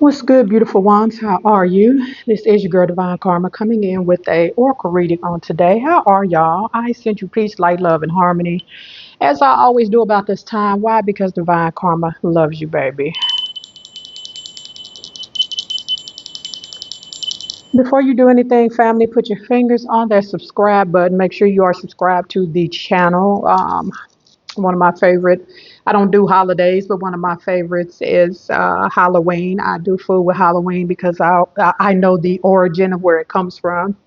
What's good, beautiful ones? How are you? This is your girl, Divine Karma, coming in with a oracle reading on today. How are y'all? I send you peace, light, love, and harmony, as I always do about this time. Why? Because Divine Karma loves you, baby. Before you do anything, family, put your fingers on that subscribe button. Make sure you are subscribed to the channel. One of my favorite, I don't do holidays, but one of my favorites is Halloween. I do food with Halloween because I know the origin of where it comes from.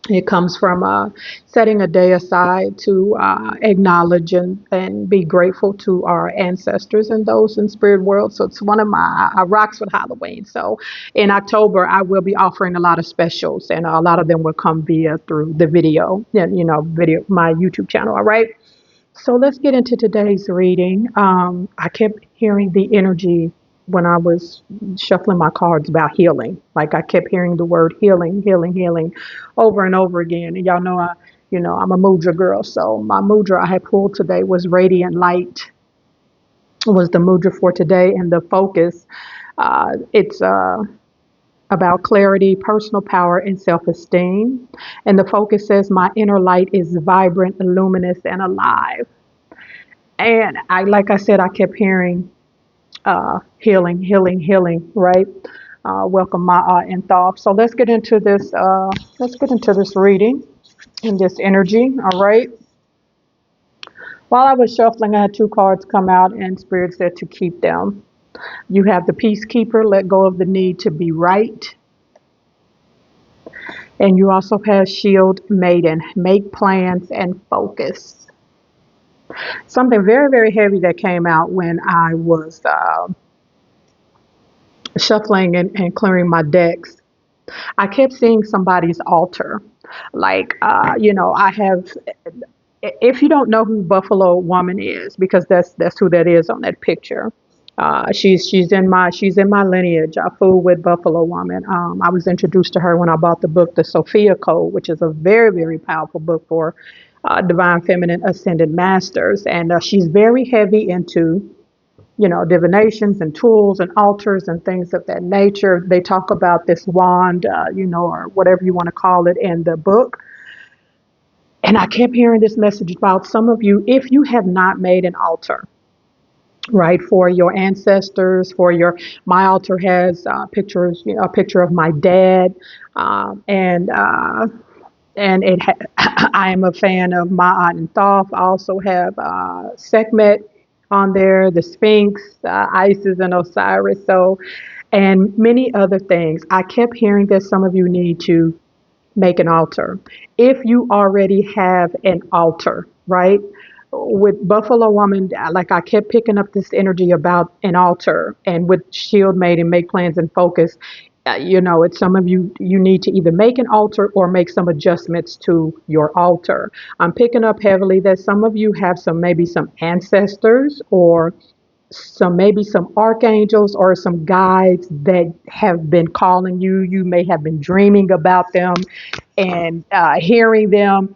It comes from setting a day aside to acknowledge and be grateful to our ancestors and those in spirit world. So it's one of my, I rocks with Halloween. So in October, I will be offering a lot of specials, and a lot of them will come via through the video, video, my YouTube channel. All right. So let's get into today's reading. I kept hearing the energy when I was shuffling my cards about healing. Like I kept hearing the word healing, healing, healing over and over again. And y'all know I'm a mudra girl. So my mudra I had pulled today was radiant light, was the mudra for today. And the focus, it's about clarity, personal power, and self-esteem. And the focus says, my inner light is vibrant, luminous, and alive. And like I said, I kept hearing healing, healing, healing, right? Welcome Ma'at and Thoth. So let's get into this. Let's get into this reading and this energy. All right. While I was shuffling, I had two cards come out, and Spirit said to keep them. You have the Peacekeeper, let go of the need to be right. And you also have Shield Maiden, make plans and focus. Something very, very heavy that came out when I was shuffling and clearing my decks. I kept seeing somebody's altar. Like, I have, if you don't know who Buffalo Woman is, because that's who that is on that picture. She's in my lineage. I fool with Buffalo Woman. I was introduced to her when I bought the book, The Sophia Code, which is a very, very powerful book for divine feminine ascended masters. And she's very heavy into, divinations and tools and altars and things of that nature. They talk about this wand, or whatever you want to call it in the book. And I kept hearing this message about some of you, if you have not made an altar, right, for your ancestors, my altar has pictures, a picture of my dad, and I am a fan of Ma'at and Thoth. I also have Sekhmet on there, the Sphinx, Isis and Osiris, and many other things. I kept hearing that some of you need to make an altar. If you already have an altar, right? With Buffalo Woman, like I kept picking up this energy about an altar, and with Shield Maiden, make plans and focus. It's some of you need to either make an altar or make some adjustments to your altar. I'm picking up heavily that some of you have maybe some ancestors or maybe some archangels or some guides that have been calling you. You may have been dreaming about them and hearing them.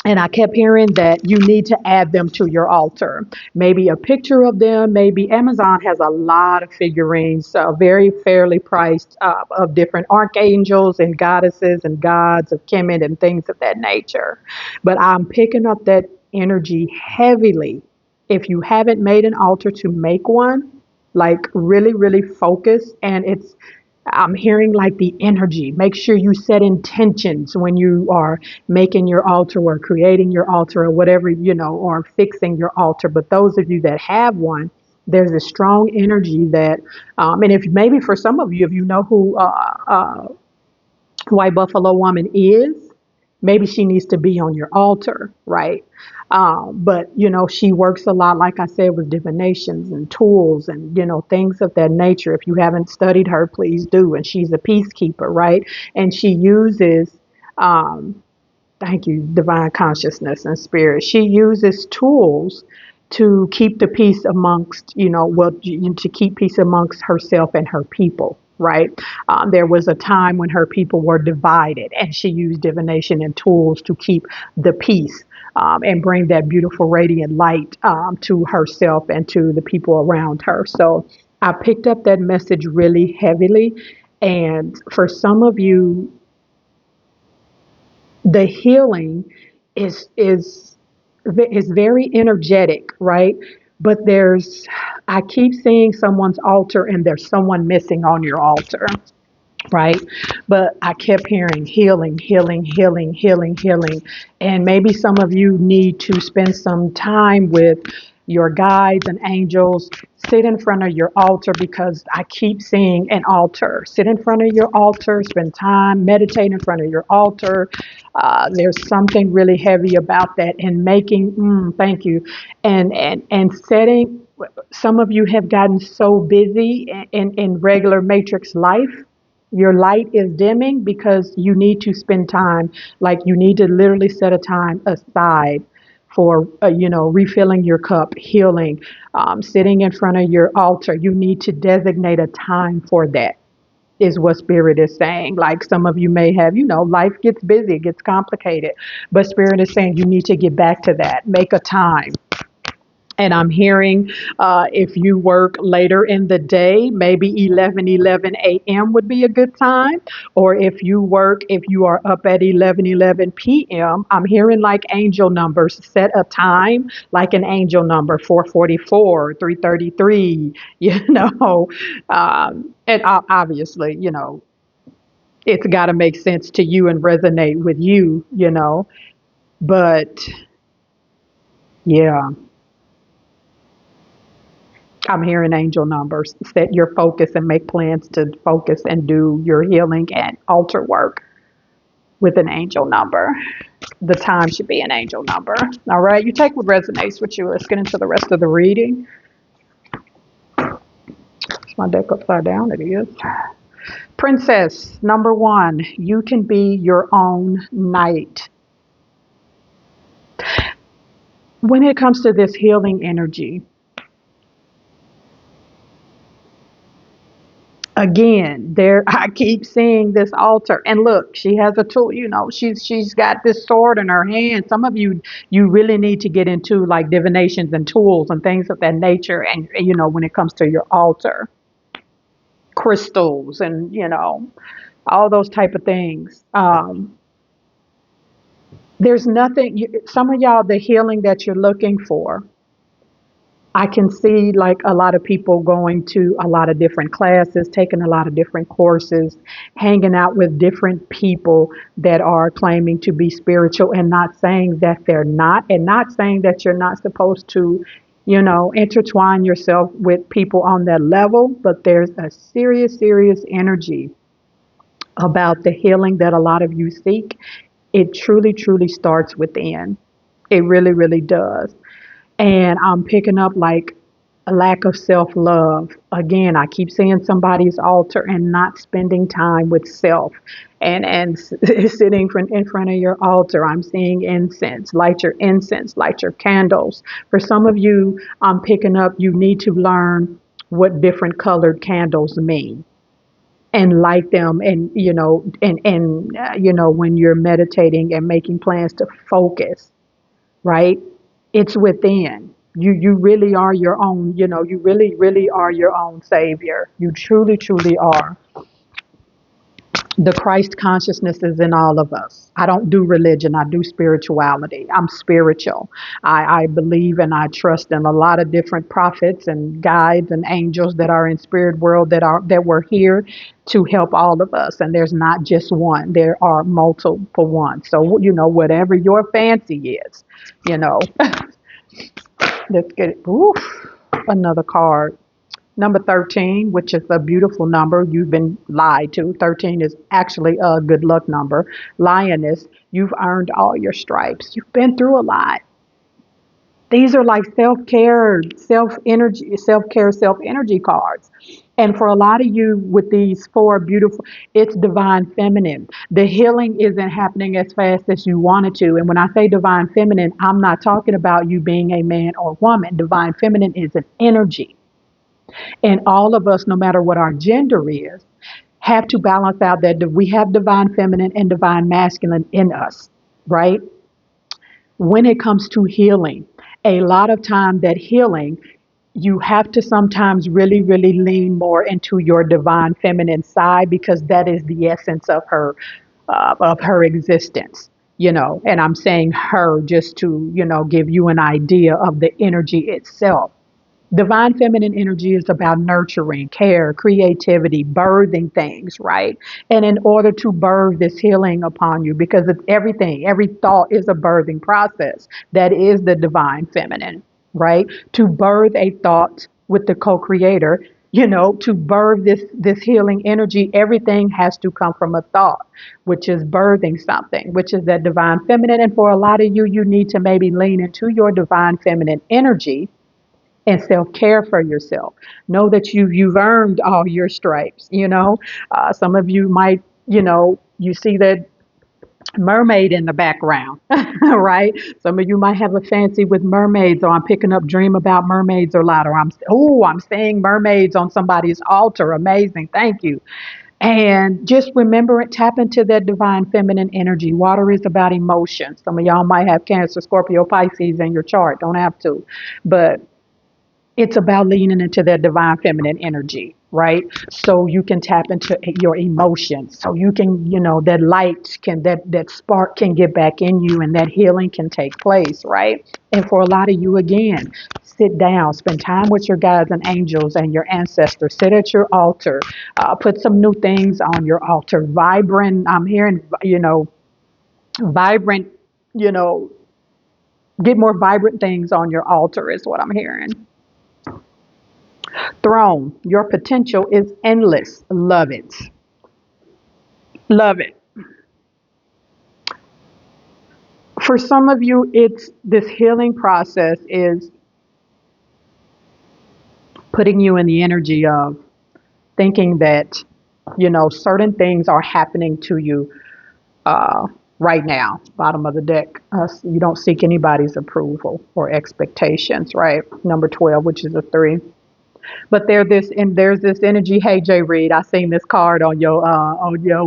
And I kept hearing that you need to add them to your altar. Maybe a picture of them. Maybe Amazon has a lot of figurines, very fairly priced, of different archangels and goddesses and gods of Kemet and things of that nature. But I'm picking up that energy heavily. If you haven't made an altar, to make one, like really, really focus. And I'm hearing like the energy. Make sure you set intentions when you are making your altar or creating your altar or whatever, or fixing your altar. But those of you that have one, there's a strong energy that, and if maybe for some of you, if you know who White Buffalo Woman is, maybe she needs to be on your altar, right? But, she works a lot, like I said, with divinations and tools and, things of that nature. If you haven't studied her, please do. And she's a peacekeeper, right? And she uses, thank you, divine consciousness and spirit. She uses tools to keep the peace amongst, to keep peace amongst herself and her people. Right. There was a time when her people were divided, and she used divination and tools to keep the peace and bring that beautiful radiant light to herself and to the people around her. So I picked up that message really heavily. And for some of you, the healing is very energetic, right? But I keep seeing someone's altar and there's someone missing on your altar, right? But I kept hearing healing, healing, healing, healing, healing. And maybe some of you need to spend some time with your guides and angels. Sit in front of your altar, because I keep seeing an altar. Sit in front of your altar, spend time, meditate in front of your altar. There's something really heavy about that, and thank you, and setting. Some of you have gotten so busy in regular matrix life, your light is dimming because you need to spend time, like you need to literally set a time aside for refilling your cup, healing, sitting in front of your altar. You need to designate a time for that, is what spirit is saying. Like some of you may have, life gets busy, it gets complicated, but spirit is saying you need to get back to that, make a time. And I'm hearing, if you work later in the day, maybe 11 a.m. would be a good time. Or if you are up at 11 p.m., I'm hearing like angel numbers. Set a time like an angel number, 4:44, 3:33, and obviously, it's got to make sense to you and resonate with you. But yeah. I'm hearing angel numbers. Set your focus and make plans to focus and do your healing and altar work with an angel number. The time should be an angel number. All right, you take what resonates with you. Let's get into the rest of the reading. Is my deck upside down? It is. Princess, number 1, you can be your own knight. When it comes to this healing energy, again, I keep seeing this altar, and look, she has a tool. She's got this sword in her hand. Some of you really need to get into like divinations and tools and things of that nature. And when it comes to your altar, crystals and all those type of things. There's nothing. Some of y'all, the healing that you're looking for, I can see like a lot of people going to a lot of different classes, taking a lot of different courses, hanging out with different people that are claiming to be spiritual, and not saying that they're not, and not saying that you're not supposed to, intertwine yourself with people on that level. But there's a serious, serious energy about the healing that a lot of you seek. It truly, truly starts within. It really, really does. And I'm picking up like a lack of self-love. Again, I keep seeing somebody's altar and not spending time with self, and sitting in front of your altar. I'm seeing incense. Light your incense, light your candles. For some of you, I'm picking up you need to learn what different colored candles mean and light them, and when you're meditating and making plans to focus, right? It's within. You really are your own, you really, really are your own savior. You truly, truly are. The Christ consciousness is in all of us. I don't do religion, I do spirituality. I'm spiritual. I believe and I trust in a lot of different prophets and guides and angels that are in spirit world that were here to help all of us. And there's not just one, there are multiple ones. So, whatever your fancy is, let's get it. Oof, another card. Number 13, which is a beautiful number. You've been lied to. 13 is actually a good luck number. Lioness, you've earned all your stripes. You've been through a lot. These are like self-care, self-energy cards. And for a lot of you with these 4 beautiful, it's divine feminine. The healing isn't happening as fast as you want it to. And when I say divine feminine, I'm not talking about you being a man or woman. Divine feminine is an energy. And all of us, no matter what our gender is, have to balance out that we have divine feminine and divine masculine in us, right? When it comes to healing, a lot of time that healing you have to sometimes really, really lean more into your divine feminine side, because that is the essence of her existence. And I'm saying her just to, give you an idea of the energy itself. Divine feminine energy is about nurturing, care, creativity, birthing things, right? And in order to birth this healing upon you, because it's everything, every thought is a birthing process. That is the divine feminine, right? To birth a thought with the co-creator, to birth this healing energy, everything has to come from a thought, which is birthing something, which is that divine feminine. And for a lot of you, you need to maybe lean into your divine feminine energy and self-care for yourself. Know that you've earned all your stripes. Some of you might, you see that mermaid in the background, right? Some of you might have a fancy with mermaids, or I'm picking up dream about mermaids a lot, or I'm seeing mermaids on somebody's altar. Amazing, thank you. And just remember it, tap into that divine feminine energy. Water is about emotion. Some of y'all might have Cancer, Scorpio, Pisces in your chart. Don't have to, but it's about leaning into that divine feminine energy, right? So you can tap into your emotions. So you can, that light can, that spark can get back in you, and that healing can take place, right? And for a lot of you, again, sit down, spend time with your guides and angels and your ancestors. Sit at your altar, put some new things on your altar. Vibrant, I'm hearing, vibrant, you know, get more vibrant things on your altar is what I'm hearing. Throne, your potential is endless. Love it. Love it. For some of you, it's this healing process is putting you in the energy of thinking that, certain things are happening to you right now. Bottom of the deck. You don't seek anybody's approval or expectations, right? Number 12, which is a 3. But there's this energy. Hey, Jay Reed, I seen this card on your video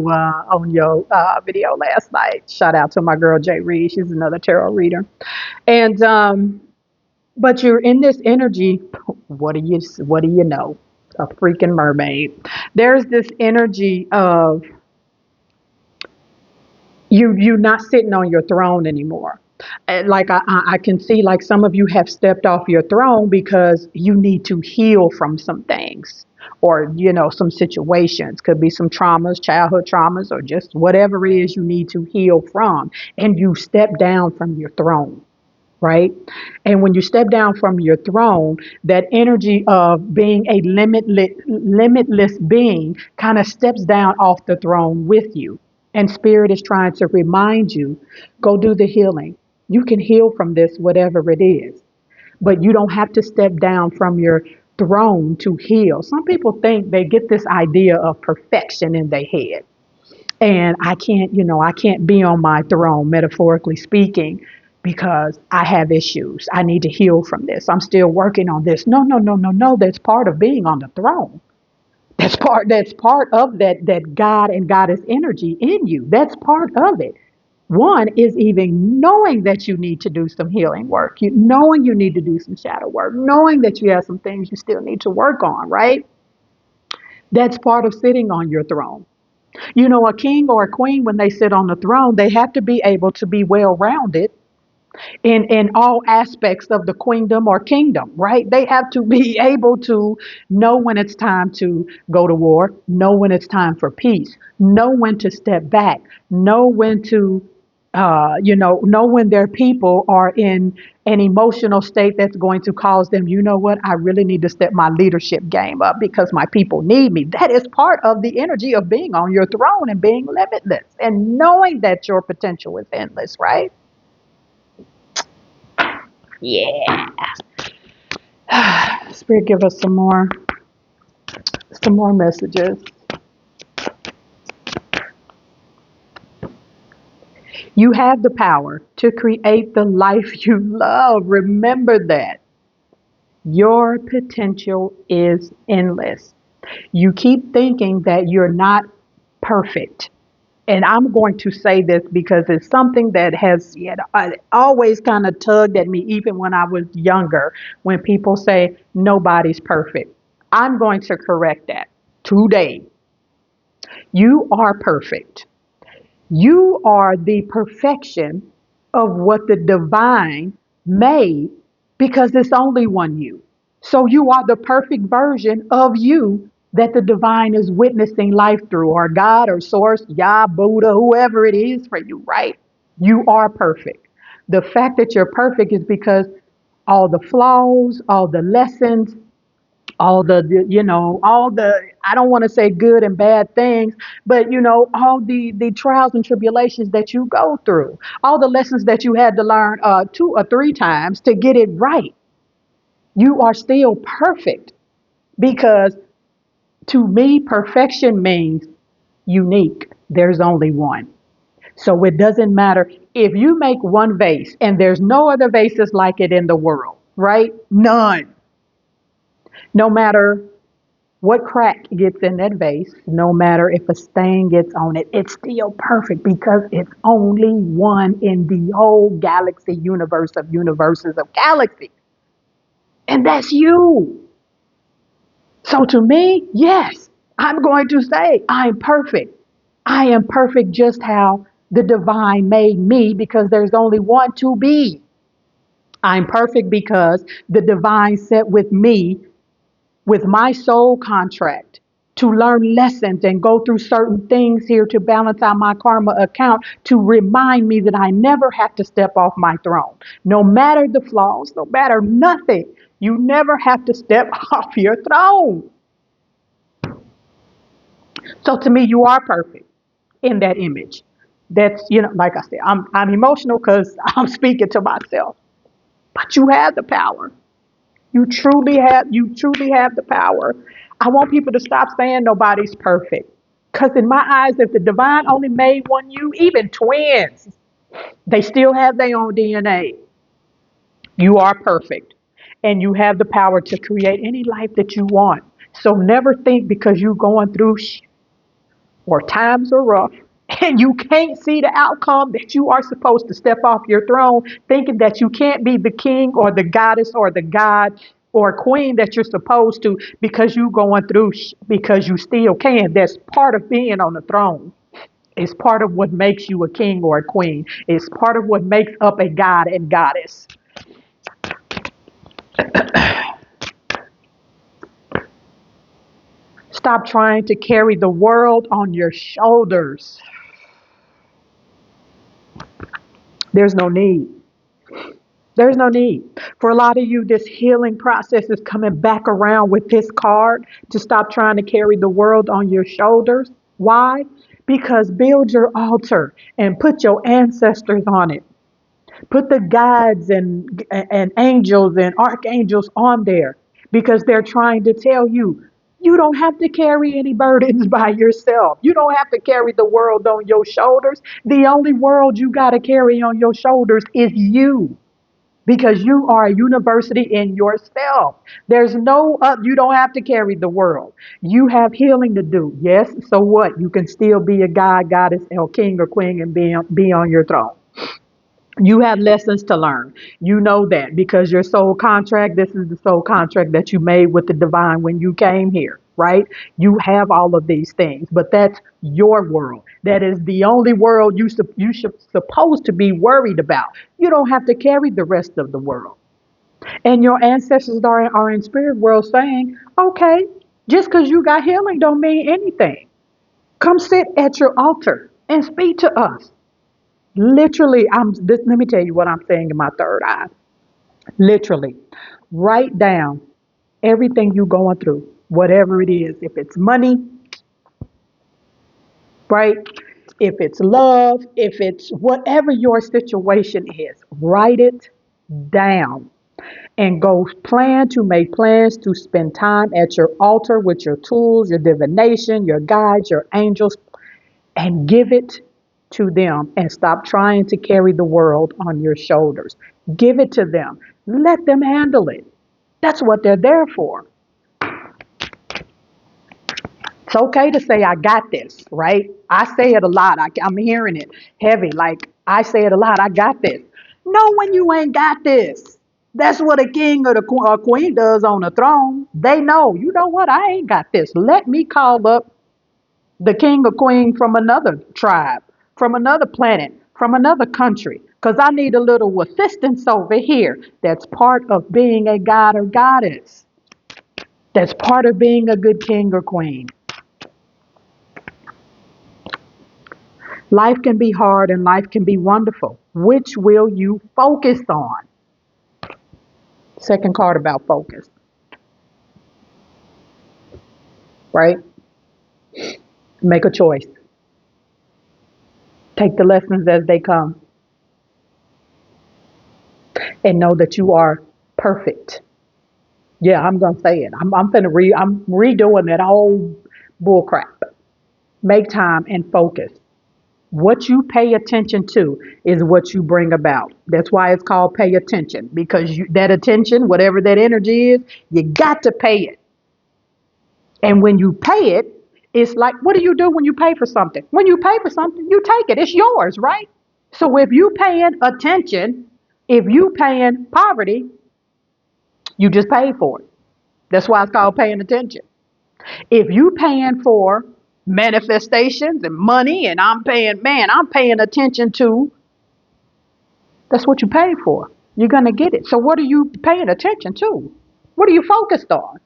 last night. Shout out to my girl Jay Reed. She's another tarot reader. And but you're in this energy. What do you know? A freaking mermaid. There's this energy of you not sitting on your throne anymore. Like I can see, like some of you have stepped off your throne because you need to heal from some things, or some situations. Could be some traumas, childhood traumas, or just whatever it is you need to heal from, and you step down from your throne, right? And when you step down from your throne, that energy of being a limitless being kind of steps down off the throne with you. And Spirit is trying to remind you, go do the healing. You can heal from this, whatever it is. But you don't have to step down from your throne to heal. Some people think they get this idea of perfection in their head. And I can't be on my throne, metaphorically speaking, because I have issues. I need to heal from this. I'm still working on this. No, no, no, no, no. That's part of being on the throne. That's part of that God and Goddess energy in you. That's part of it. One is even knowing that you need to do some healing work, knowing you need to do some shadow work, knowing that you have some things you still need to work on, right? That's part of sitting on your throne. A king or a queen, when they sit on the throne, they have to be able to be well rounded in all aspects of the queendom or kingdom, right? They have to be able to know when it's time to go to war, know when it's time for peace, know when to step back, know when to, know when their people are in an emotional state that's going to cause them, you know what, I really need to step my leadership game up because my people need me. That is part of the energy of being on your throne and being limitless and knowing that your potential is endless, right? Yeah. Spirit, give us some more messages. You have the power to create the life you love. Remember that. Your potential is endless. You keep thinking that you're not perfect. And I'm going to say this because it's something that has always kind of tugged at me, even when I was younger, when people say nobody's perfect. I'm going to correct that today. You are perfect. You are the perfection of what the divine made because it's only one you. So you are the perfect version of you that the divine is witnessing life through, or God, or Source, Yah, Buddha, whoever it is for you, right? You are perfect. The fact that you're perfect is because all the flaws, all the lessons, all all the, I don't want to say good and bad things, but all the trials and tribulations that you go through, all the lessons that you had to learn 2 or 3 times to get it right, you are still perfect. Because to me, perfection means unique. There's only one. So it doesn't matter if you make one vase and there's no other vases like it in the world, right? None. No matter what crack gets in that vase, no matter if a stain gets on it, it's still perfect because it's only one in the whole galaxy universe of universes of galaxies. And that's you. So to me, yes, I'm going to say I'm perfect. I am perfect just how the divine made me because there's only one to be. I'm perfect because the divine set with me with my soul contract to learn lessons and go through certain things here to balance out my karma account to remind me that I never have to step off my throne. No matter the flaws, no matter nothing, you never have to step off your throne. So to me, you are perfect in that image. That's, like I said, I'm emotional because I'm speaking to myself. But you have the power. You truly have the power. I want people to stop saying nobody's perfect. Because in my eyes, if the divine only made one you, even twins, they still have their own DNA. You are perfect. And you have the power to create any life that you want. So never think because you're going through or times are rough and you can't see the outcome that you are supposed to step off your throne thinking that you can't be the king or the goddess or the god or queen that you're supposed to because you're going through because you still can. That's part of being on the throne. It's part of what makes you a king or a queen. It's part of what makes up a god and goddess. Stop trying to carry the world on your shoulders. There's no need. There's no need. For a lot of you, this healing process is coming back around with this card to stop trying to carry the world on your shoulders. Why? Because build your altar and put your ancestors on it. Put the guides and angels and archangels on there because they're trying to tell you you don't have to carry any burdens by yourself. You don't have to carry the world on your shoulders. The only world you got to carry on your shoulders is you because you are a university in yourself. There's no you don't have to carry the world. You have healing to do. Yes, so what? You can still be a god, goddess, or king or queen and be on your throne. You have lessons to learn. You know that because your soul contract, this is the soul contract that you made with the divine when you came here, right? You have all of these things, but that's your world. That is the only world you should supposed to be worried about. You don't have to carry the rest of the world. And your ancestors are in spirit world saying, okay, just because you got healing don't mean anything. Come sit at your altar and speak to us. Literally, let me tell you what I'm saying in my third eye. Literally, write down everything you're going through, whatever it is. If it's money, right? If it's love, if it's whatever your situation is, write it down and go plan to make plans to spend time at your altar with your tools, your divination, your guides, your angels, and give it to them and stop trying to carry the world on your shoulders. Give it to them. Let them handle it. That's what they're there for. It's okay to say, I got this, right? I say it a lot. I'm hearing it heavy. Like, I say it a lot. I got this. No, when you ain't got this. That's what a king or the queen does on the throne. They know, you know what? I ain't got this. Let me call up the king or queen from another tribe, from another planet, from another country, because I need a little assistance over here. That's part of being a god or goddess. That's part of being a good king or queen. Life can be hard and life can be wonderful. Which will you focus on? Second card about focus, right? Make a choice. Take the lessons as they come and know that you are perfect. Yeah, I'm gonna say it. I'm redoing that whole bull crap. Make time and focus. What you pay attention to is what you bring about. That's why it's called pay attention, because that attention, whatever that energy is, you got to pay it. And when you pay it, it's like, what do you do when you pay for something? When you pay for something, you take it. It's yours, right? So if you paying attention, if you paying poverty, you just paid for it. That's why it's called paying attention. If you paying for manifestations and money, and I'm paying attention to, that's what you pay for. You're gonna get it. So what are you paying attention to? What are you focused on?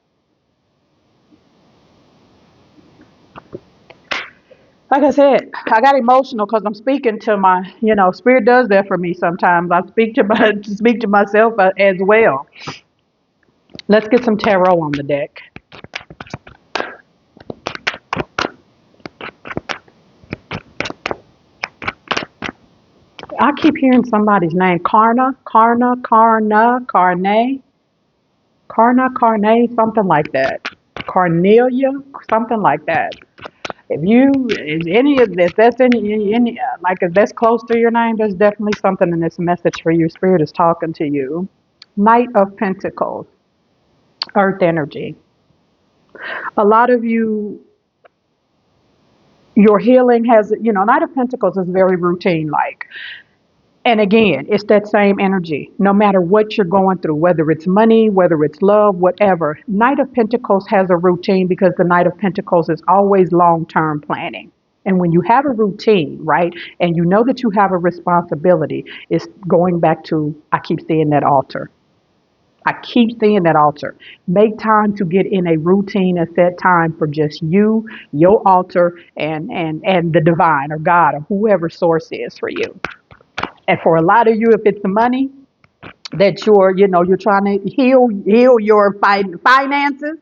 Like I said, I got emotional because I'm speaking to my, spirit does that for me sometimes. I speak to myself as well. Let's get some tarot on the deck. I keep hearing somebody's name, Carne, something like that. Cornelia, something like that. If any of this, that's any like if that's close to your name, there's definitely something in this message for you. Spirit is talking to you. Knight of Pentacles, Earth energy. A lot of you, your healing has, Knight of Pentacles is very routine like. And again, it's that same energy. No matter what you're going through, whether it's money, whether it's love, whatever. Knight of Pentacles has a routine because the Knight of Pentacles is always long-term planning. And when you have a routine, right, and you know that you have a responsibility, it's going back to, I keep seeing that altar. I keep seeing that altar. Make time to get in a routine and set time for just you, your altar, and the divine or God or whoever source is for you. And for a lot of you, if it's the money that you're trying to heal your finances,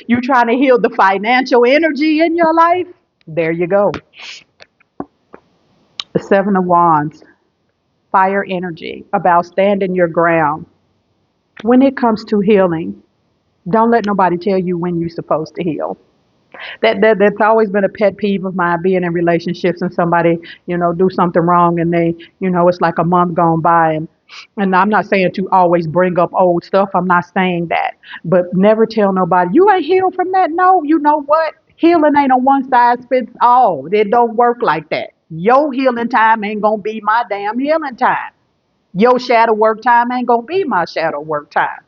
you're trying to heal the financial energy in your life, there you go. The Seven of Wands, fire energy, about standing your ground. When it comes to healing, don't let nobody tell you when you're supposed to heal. That's always been a pet peeve of mine, being in relationships and somebody, do something wrong and they, it's like a month gone by and I'm not saying to always bring up old stuff. I'm not saying that. But never tell nobody, you ain't healed from that. No, you know what? Healing ain't a one size fits all. It don't work like that. Your healing time ain't gonna be my damn healing time. Your shadow work time ain't gonna be my shadow work time.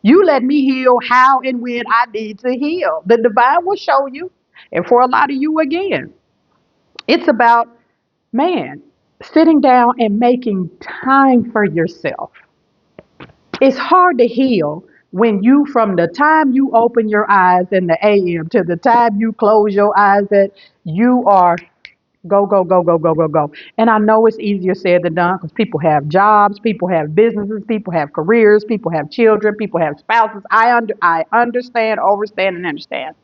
You let me heal how and when I need to heal. The divine will show you. And for a lot of you, again, it's about, man, sitting down and making time for yourself. It's hard to heal when you, from the time you open your eyes in the AM to the time you close your eyes, that you are go, go, go, go, go, go, go. And I know it's easier said than done because people have jobs, people have businesses, people have careers, people have children, people have spouses. I understand, overstand, and understand.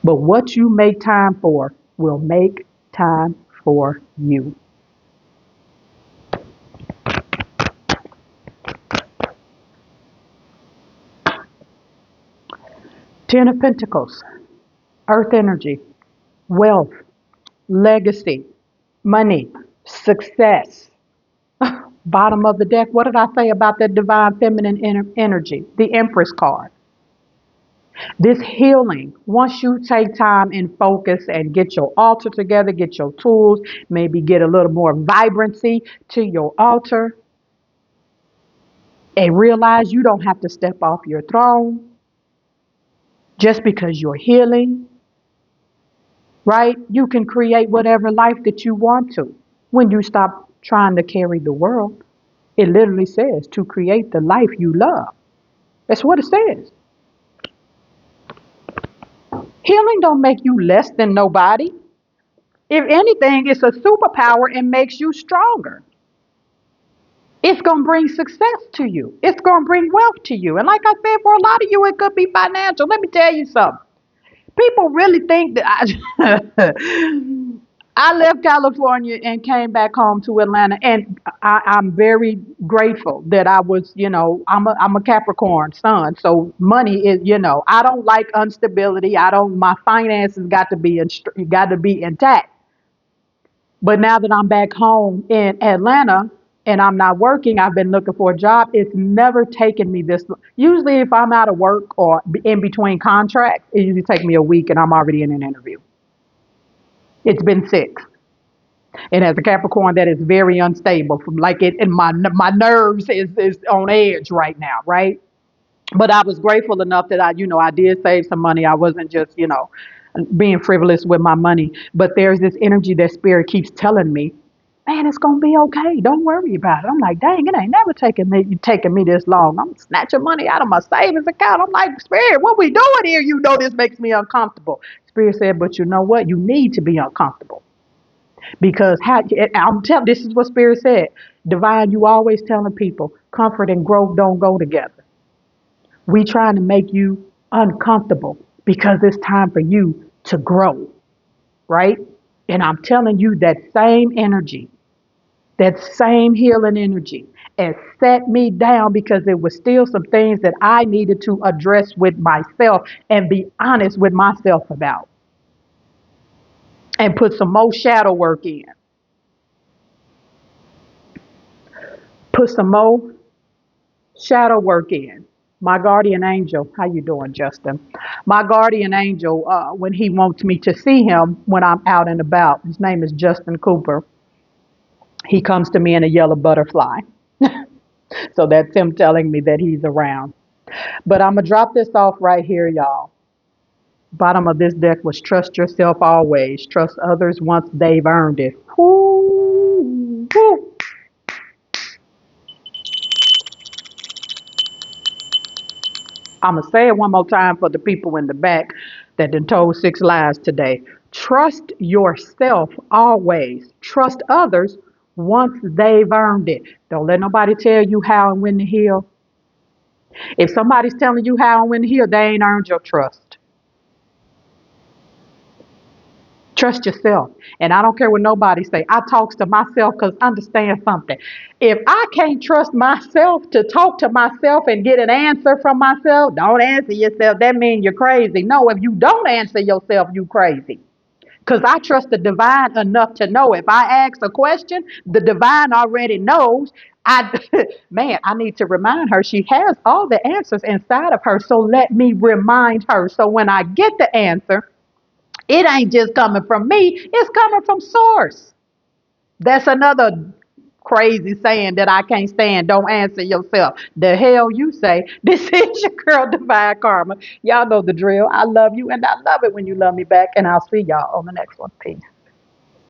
But what you make time for will make time for you. Ten of Pentacles, Earth energy, wealth, legacy, money, success. Bottom of the deck, what did I say about that divine feminine energy? The Empress card. This healing, once you take time and focus and get your altar together, get your tools, maybe get a little more vibrancy to your altar, and realize you don't have to step off your throne just because you're healing, right? You can create whatever life that you want to when you stop trying to carry the world. It literally says to create the life you love. That's what it says. Healing don't make you less than nobody. If anything, it's a superpower and makes you stronger. It's going to bring success to you. It's going to bring wealth to you. And like I said, for a lot of you, it could be financial. Let me tell you something. People really think that I left California and came back home to Atlanta, and I'm very grateful that I was, I'm a Capricorn sun, so money is, I don't like instability. My finances got to be intact. But now that I'm back home in Atlanta and I'm not working, I've been looking for a job. It's never taken me this long. Usually, if I'm out of work or in between contracts, it usually takes me a week and I'm already in an interview. It's been 6. And as a Capricorn, that is very unstable. From like it, and my nerves is on edge right now, right? But I was grateful enough that I did save some money. I wasn't just being frivolous with my money. But there's this energy that spirit keeps telling me, man, it's gonna be okay. Don't worry about it. I'm like, dang, it ain't never taking me this long. I'm snatching money out of my savings account. I'm like, spirit, what we doing here? You know this makes me uncomfortable. Spirit said, but you know what? You need to be uncomfortable. Because this is what Spirit said. Divine, you always telling people comfort and growth don't go together. We trying to make you uncomfortable because it's time for you to grow, right? And I'm telling you that same energy, that same healing energy, and set me down because there was still some things that I needed to address with myself and be honest with myself about, and put some more shadow work in. Put some more shadow work in. My guardian angel, how you doing, Justin? My guardian angel, when he wants me to see him when I'm out and about, his name is Justin Cooper. He comes to me in a yellow butterfly. So that's him telling me that he's around. But I'm going to drop this off right here, y'all. Bottom of this deck was trust yourself always. Trust others once they've earned it. Woo, woo. I'm going to say it one more time for the people in the back that done told 6 lies today. Trust yourself always. Trust others once they've earned it. Don't let nobody tell you how and when to heal. If somebody's telling you how and when to heal, they ain't earned your trust. Trust yourself. And I don't care what nobody say. I talks to myself because understand something. If I can't trust myself to talk to myself and get an answer from myself, don't answer yourself. That means you're crazy. No, if you don't answer yourself, you crazy. Because I trust the divine enough to know if I ask a question, the divine already knows. Man, I need to remind her she has all the answers inside of her. So let me remind her. So when I get the answer, it ain't just coming from me, it's coming from source. That's another crazy saying that I can't stand. Don't answer yourself. The hell you say. This is your girl, Divine Karma. Y'all know the drill. I love you and I love it when you love me back. And I'll see y'all on the next one. Peace.